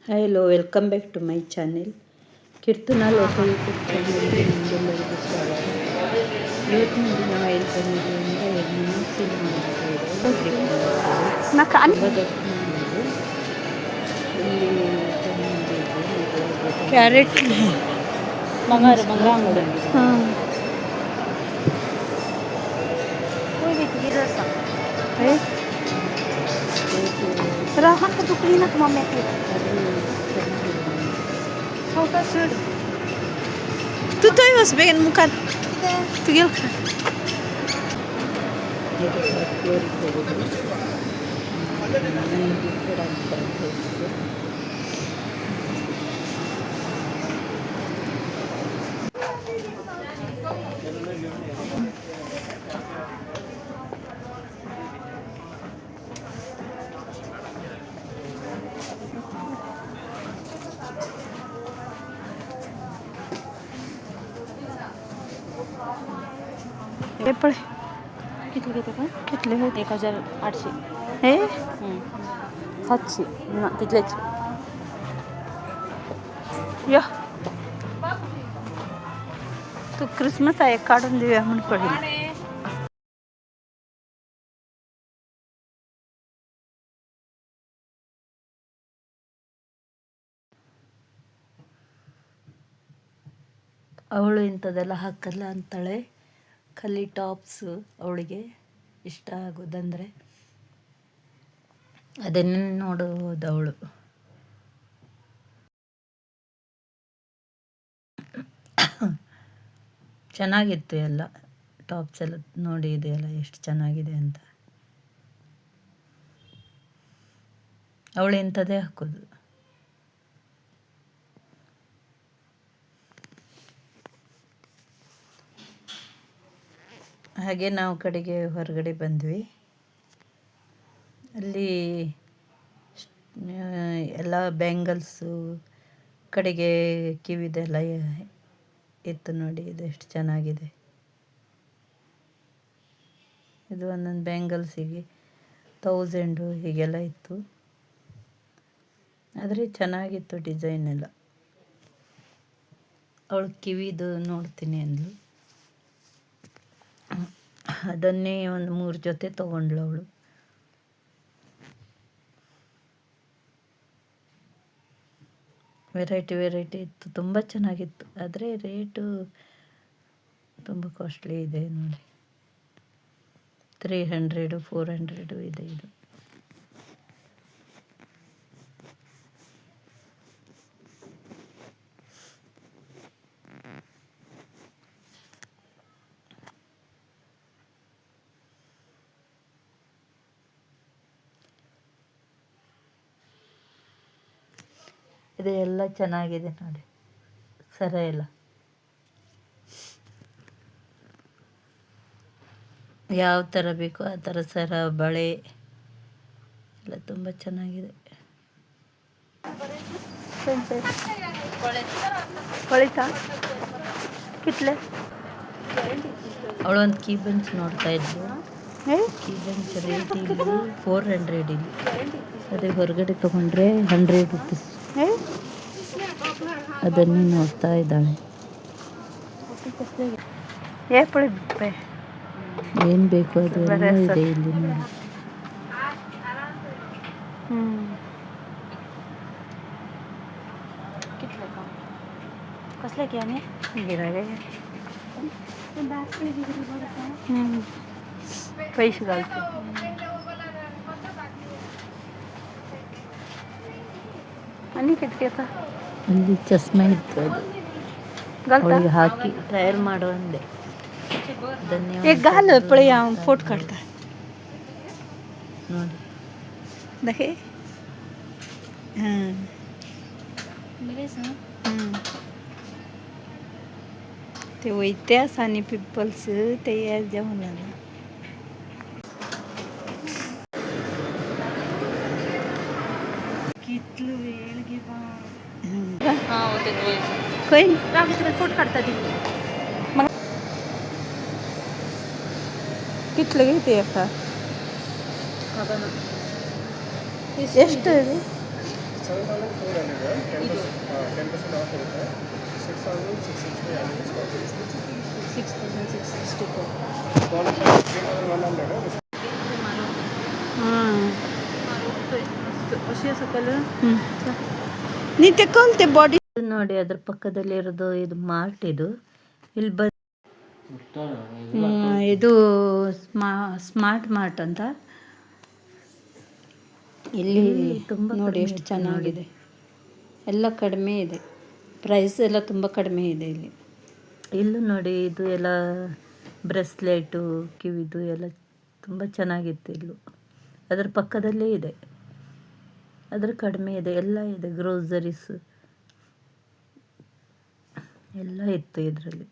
Hello, welcome back to my channel. Keerthana Loka YouTube ಚಾನಲ್ಗೆ ನಿಮಗೆಲ್ಲರಿಗೂ ಸ್ವಾಗತ. ಇವತ್ತು ನೋಡಿ ನಾವು ಎಲ್ಲಿ ಬಂದಿದ್ದೀವಿ ಅಂದರೆ ಮೀನಾಕ್ಷಿ ನೋಡೋಕ್ಕೆ ತುಂಬ ದರ್ಶನ ಮಾಡೋದು. ಇಲ್ಲಿ ಕ್ಯಾರೆಟ್ ಬಂಗಾರ ಅಂಗಡಿ. राहन तो दुखली ना तुम मम्मी के छोटा सूट तू तो ही बस बेगन मुकान तू गेल खा ये पड़े कितने के थे कितने है 1800 है 700 ना तिथलेच या तो क्रिसमस आहे काढून देऊया म्हणून पडेल. ಅವಳು ಇಂಥದ್ದೆಲ್ಲ ಹಾಕಲ್ಲ ಅಂತಾಳೆ. ಖಾಲಿ ಟಾಪ್ಸು ಅವಳಿಗೆ ಇಷ್ಟ ಆಗೋದಂದರೆ ಅದನ್ನೇ ನೋಡೋದು ಅವಳು. ಚೆನ್ನಾಗಿತ್ತು ಎಲ್ಲ ಟಾಪ್ಸ್ ಎಲ್ಲ ನೋಡಿ, ಇದೆಯಲ್ಲ ಎಷ್ಟು ಚೆನ್ನಾಗಿದೆ ಅಂತ. ಅವಳು ಇಂಥದ್ದೇ ಹಾಕೋದು. ಹಾಗೆ ನಾವು ಕಡೆಗೆ ಹೊರಗಡೆ ಬಂದ್ವಿ. ಅಲ್ಲಿ ಎಲ್ಲ ಬ್ಯಾಂಗಲ್ಸು ಕಡೆಗೆ ಕಿವಿದೆಲ್ಲ ಇತ್ತು ನೋಡಿ, ಇದು ಎಷ್ಟು ಚೆನ್ನಾಗಿದೆ. ಇದು ಒಂದೊಂದು ಬ್ಯಾಂಗಲ್ಸಿಗೆ 1000 ಹೀಗೆಲ್ಲ ಇತ್ತು. ಆದರೆ ಚೆನ್ನಾಗಿತ್ತು ಡಿಸೈನ್ ಎಲ್ಲ. ಅವಳು ಕಿವಿದು ನೋಡ್ತೀನಿ ಅಂದ್ಲು. ಅದನ್ನೇ ಒಂದು 3 ಜೊತೆ ತೊಗೊಂಡ್ಳು ಅವಳು. ವೆರೈಟಿ ಇತ್ತು, ತುಂಬ ಚೆನ್ನಾಗಿತ್ತು. ಆದರೆ ರೇಟು ತುಂಬ ಕಾಸ್ಟ್ಲಿ ಇದೆ ನೋಡಿ. 300 400 ಇದೆ ಇದು. ಇದು ಎಲ್ಲ ಚೆನ್ನಾಗಿದೆ ನೋಡಿ, ಸರ ಎಲ್ಲ ಯಾವ ಥರ ಬೇಕೋ ಆ ಥರ ಸರ, ಬಳೆ ಎಲ್ಲ ತುಂಬ ಚೆನ್ನಾಗಿದೆ. ಅವಳೊಂದು ಕೀ ಬೆಂಚ್ ನೋಡ್ತಾ ಇದ್ಲು. ಕೀ ಬೆಂಚ್ ರೇಟ್ ಇಲ್ಲಿ 400 ಇಲ್ಲಿ. ಅದೇ ಹೊರಗಡೆ ತೊಗೊಂಡ್ರೆ 100 ರೂಪೀಸ್. ಅದನ್ನೇ ನೋಡ್ತಾ ಇದ್ದಾಳೆ. ಏನು ಬೇಕು ಅದೆಲ್ಲ ಇದೆ ಇಲ್ಲಿ ನೋಡಿ. कसले की आणि गिरागे पैसे घालते. आणि किती ಅಲ್ಲಿ ಚಸ್ಮಾ ಇತ್ತು, ಅದು ಅವಳಿಗೆ ಹಾಕಿ ಟ್ರಯಲ್ ಮಾಡು ಅಂದೆ. एक घाल पळे फोटो काढता ನೋಡಿ. दहे ते वैत्यास आणि पिपल्स ते जेवण कितलं वेळ घे काही फोटो काढता ती मग कितलं घेते का ಎಷ್ಟು ಹಾಂ अशी असं कलर ನೀ ತೆಕ್ಕೊಳ್ತೆ ಬಾಡಿ ನೋಡಿ ಅದ್ರ ಪಕ್ಕದಲ್ಲಿ ಇರೋದು ಇದು ಮಾರ್ಟ್ ಇದು ಇಲ್ಲಿ ಇದು ಸ್ಮಾರ್ಟ್ ಮಾರ್ಟ್ ಅಂತ ಇಲ್ಲಿ ತುಂಬ ನೋಡಿ ಎಷ್ಟು ಚೆನ್ನಾಗಿದೆ ಎಲ್ಲ ಕಡಿಮೆ ಇದೆ ಪ್ರೈಸ್ ಎಲ್ಲ ತುಂಬ ಕಡಿಮೆ ಇದೆ ಇಲ್ಲಿ ಇಲ್ಲೂ ನೋಡಿ ಇದು ಎಲ್ಲ ಬ್ರೆಸ್ಲೆಟು ಕಿವಿದು ಎಲ್ಲ ತುಂಬ ಚೆನ್ನಾಗಿತ್ತು ಇಲ್ಲೂ ಅದರ ಪಕ್ಕದಲ್ಲೇ ಇದೆ ಅದ್ರ ಕಡಿಮೆ ಇದೆ ಎಲ್ಲ ಇದೆ ಗ್ರೋಸರೀಸ್ ಎಲ್ಲ ಇತ್ತು ಇದರಲ್ಲಿ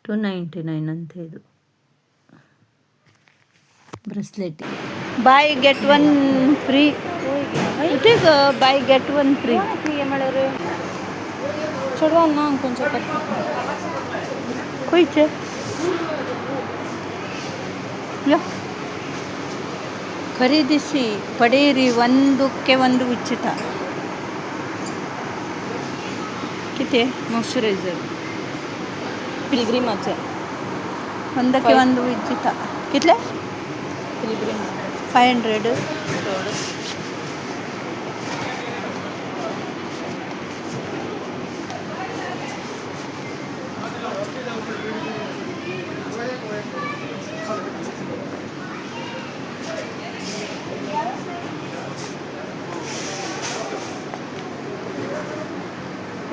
$299 ಅಂತೆ ಇದು bracelet buy get one free it is buy get one free ಏನ್ ಮಾಡ್ಯಾರ ಚಲೋ ಅನ್ನ ಕೊಂಚ ಕೊಯ್ಚೆ ಖರೀದಿಸಿ ಪಡೆಯಿರಿ ಒಂದಕ್ಕೆ ಒಂದು ಉಚಿತ ಕಿತೆ मॉइश्चराइजर पिलग्रिमाचे ಒಂದಕ್ಕೆ ಒಂದು ಉಚಿತ ಕಿತ್ಲೆ पिलग्रिम 500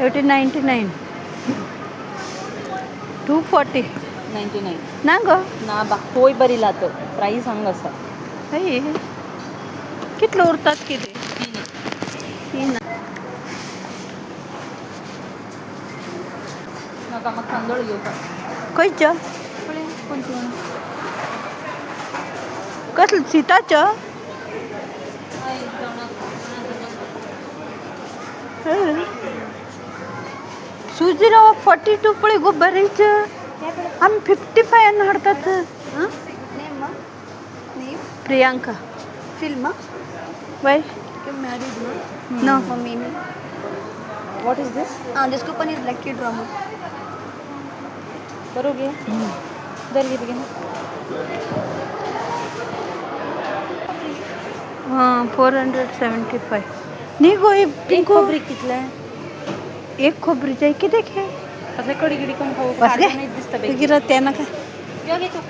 $18.99 $240 99 नांगो ना बा होय बरी लातो प्राइस हंग असा अय कितलं उरतात किती तीन नाका मग तांदूळ घेऊ का खंयचं पळय कोणती कसलं सिताचं सुजी रवा 42 पळय गो बरेच आम्ही 55 अन्न हाडतात प्रियांका फिल्म वय मैरिड No. मम्मी में what is this this coupon is lucky drama बरोगे दर किती हां 475 नाही गो हे एक पिंकू खोबरी कितले एक खोबरीच्या किती घे आता कडी गिडी कोण खाऊ बस घे नाही दिसतं गिरत त्यानं काय घे घे तू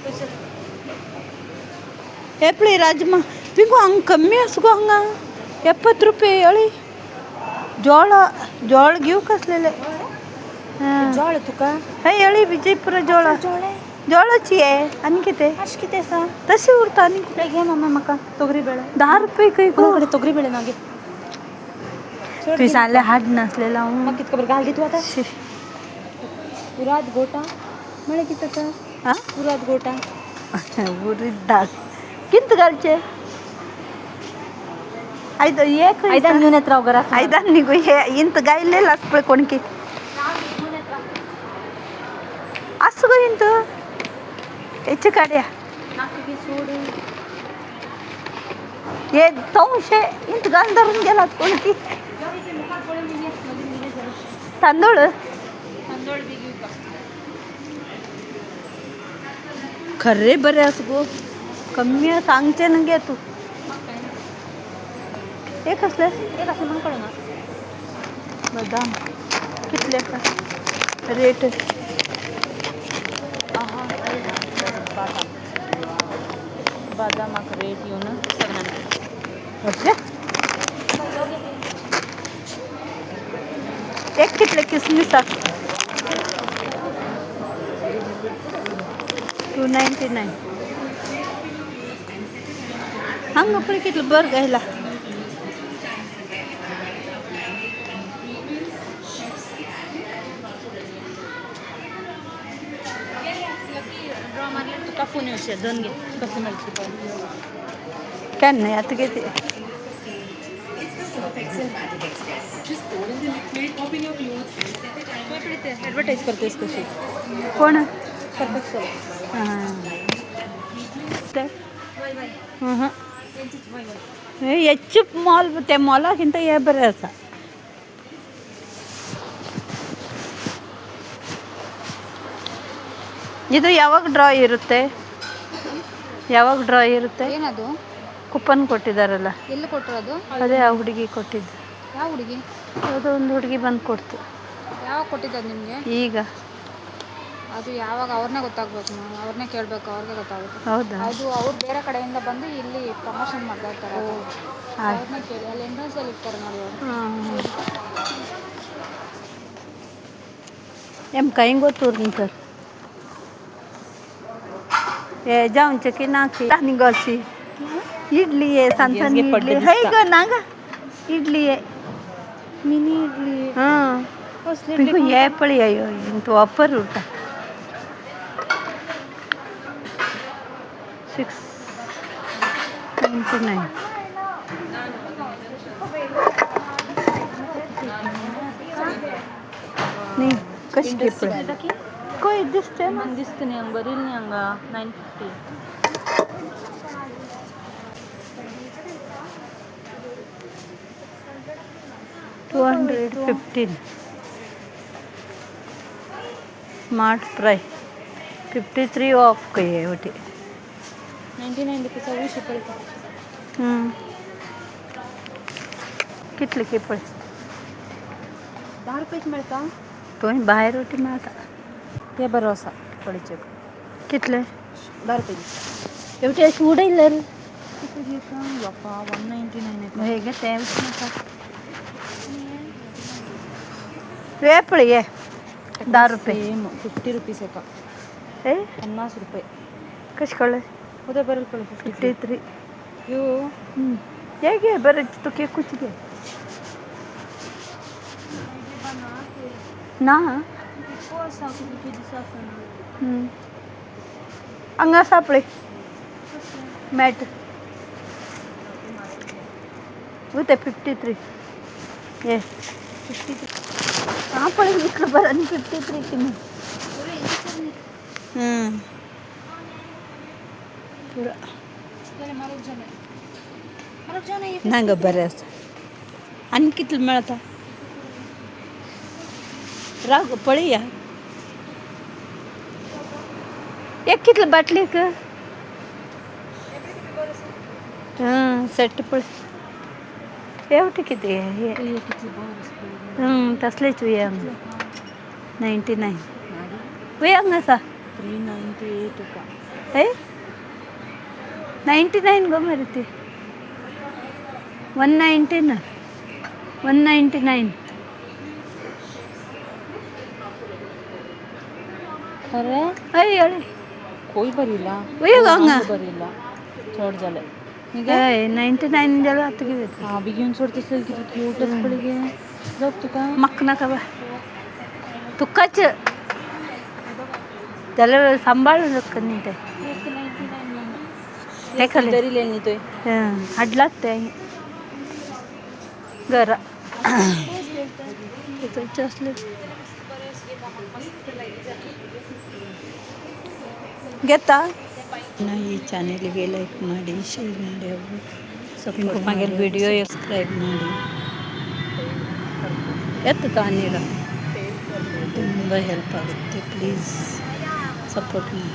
पैसे ಏಪ್ಳಿ ರಾಜಮ್ಮ ಪಿಂಗು ಹಂಗೆ ಕಮ್ಮಿ ಹಸ್ಗೋ ಹಂಗ 70 ರೂಪಾಯಿ ಹೇಳಿ ಜೋಳ ಗಿವ್ ಕಸ್ಲೇಲೆ ಹಾಂ जळ तुका हे ಹೇಳಿ ವಿಜಯಪುರ ಜೋಳ ಜೋಳची आहे आणि किती अश किती असा तशी उरता आणि कुठे घे मम्मा मका ತೊಗರಿ ಬೇಳೆ 10 रुपये काही गो कोणाकडे ತೊಗರಿ ಬೇಳೆ नागे तुम्ही सांगले हाड नसलेला मग कितकं बरं घाल घे तू आता पुरात गोटा मळे किती आता हां पुरात गोटा उरीद डाळ किंत घालचे ಐದು ಏಕ ಐದಾನ್ घेऊन येत राव घरा ಐದಾನ್ ನಿಗು ಇಂತ ಗಾಯಿಲೆಲ್ಲ ಹಸ್ಬೇಕು ಕೊಣಕಿ असं इंत याच्या काड्या हे 300 इंत घाल धरून गेलात कोणती तांदूळ खरे बरे असं गो कमी सांगते ना घे तू एक असलं एक असं मग कळ ना बदाम कितले का रेट बदामाक रेट येऊन 700 अच्छा एक कितले किसमिस $299 हंग पण कितलं बरं घ्यायला तुका फोन येऊशे दोन घे कसं मिळते पण काय नाही आता किती ॲडव्हर्टाईज करतेस कशी कोण परफेक्ट हां that? ಹೆಚ್ಚು ಮಾಲ್ ಮತ್ತೆ ಮೊಲಕ್ಕಿಂತ ಬೇರೆ ಸ ಇದು ಯಾವಾಗ ಡ್ರಾ ಇರುತ್ತೆ? ಯಾವಾಗ ಡ್ರಾ ಇರುತ್ತೆ? ಏನದು? ಕೂಪನ್ ಕೊಟ್ಟಿದ್ದಾರಲ್ಲ, ಎಲ್ಲಿ ಕೊಟ್ಟಿರೋದು? ಅದೇ ಆ ಹುಡುಗಿ ಕೊಟ್ಟಿದ್ದು. ಯಾವ ಹುಡುಗಿ? ಯಾವುದೋ ಒಂದು ಹುಡುಗಿ ಬಂದು ಕೊಡ್ತು. ಯಾವಾಗ ಕೊಟ್ಟಿದ್ದದು ನಿಮಗೆ? ಈಗ. ಅದು ಯಾವಾಗ ಅವ್ರನ್ನೇ ಗೊತ್ತಾಗ್ಬೇಕು, ನಾವು ಅವ್ರನ್ನೇ ಕೇಳಬೇಕು, ಅವ್ರಿಗೆ ಗೊತ್ತಾಗುತ್ತೆ. ಹೌದಾ? ಅದು ಅವ್ರು ಬೇರೆ ಕಡೆಯಿಂದ ಬಂದು ಇಲ್ಲಿ ಪ್ರಮೋಷನ್ ಮಾಡ್ತಾ ಇರ್ತಾರೆ. ಅವ್ರನ್ನೇ ಕೇಳಿ, ಅಲ್ಲಿ ಎಂಟ್ರೆನ್ಸಲ್ಲಿ ಇರ್ತಾರೆ ನೋಡಿ ಅವರು. em kain go turun ter jaun cheki naki ni gosi idli ye santan idli hai go naga idli ye mini idli. pingu ye pali ayo into offer uta 699 ni ಕಷ್ಟ कोई दिसते ना ದಿಸ್ತೀನಿ ಹಂಗೆ ಬರೀಲಿ ಹಂಗೆ 950. $215 स्मार्ट प्राइस 53 ऑफ का है वो 99 rupees अभी शिपल का. कितले के पड़े 10 रुपये मिळता. तो बाहेर रोटी मिळता ते भरोसा पडीचे कितले 10 रुपये. एवढे सूड ಇಲ್ಲ बापा 199 ಹೇಗೆ ಟೈಮ್ ವೇಪಳಿ 10 रुपये सेम 50 रुपीस का. ए 50 रुपये कशी कळले उद्या बरं पडलं 53 यू. ಹೇಗೆ ಬರುತ್ತೆ तो के कुछ के ना हंगा सापळे मॅट होते 53 ये 53 हाँ पड़े इकडं बरं 53 की नाही पुरा नांग बरं असं आणि किती मिळता राग पळी या एक कितलं बाटली का हां सेट पळी एवढी किती आहे तसलेच वे 99 वे हंगा सा 398 का. ए 99 गो मरते 199 अरे अय अरे कोई बरीला वय गंगा बरीला चढ झालं. ए 99 जला आता की हा बी घेऊन सोडतेस किती क्यूटच पडगे. जाऊ तू का मक्ना का बा तुकाच त्याला सांभाळून रखनी ते ते खाली तरी लेनी तोय हडलात ते घरा असले ಗೆತ್ತಾ ನಾ ಈ ಚಾನೆಲ್ಗೆ ಲೈಕ್ ಮಾಡಿ ಶೇರ್ ಮಾಡಿ ಅವರು ಸಪೋರ್ಟ್ ಮಾಡಿ ವಿಡಿಯೋ ಸಬ್ಸ್ಕ್ರೈಬ್ ಮಾಡಿ ಎತ್ತು ತಾನಿರ ತುಂಬ ಹೆಲ್ಪ್ ಆಗುತ್ತೆ ಪ್ಲೀಸ್ ಸಪೋರ್ಟ್ ಮಾಡಿ.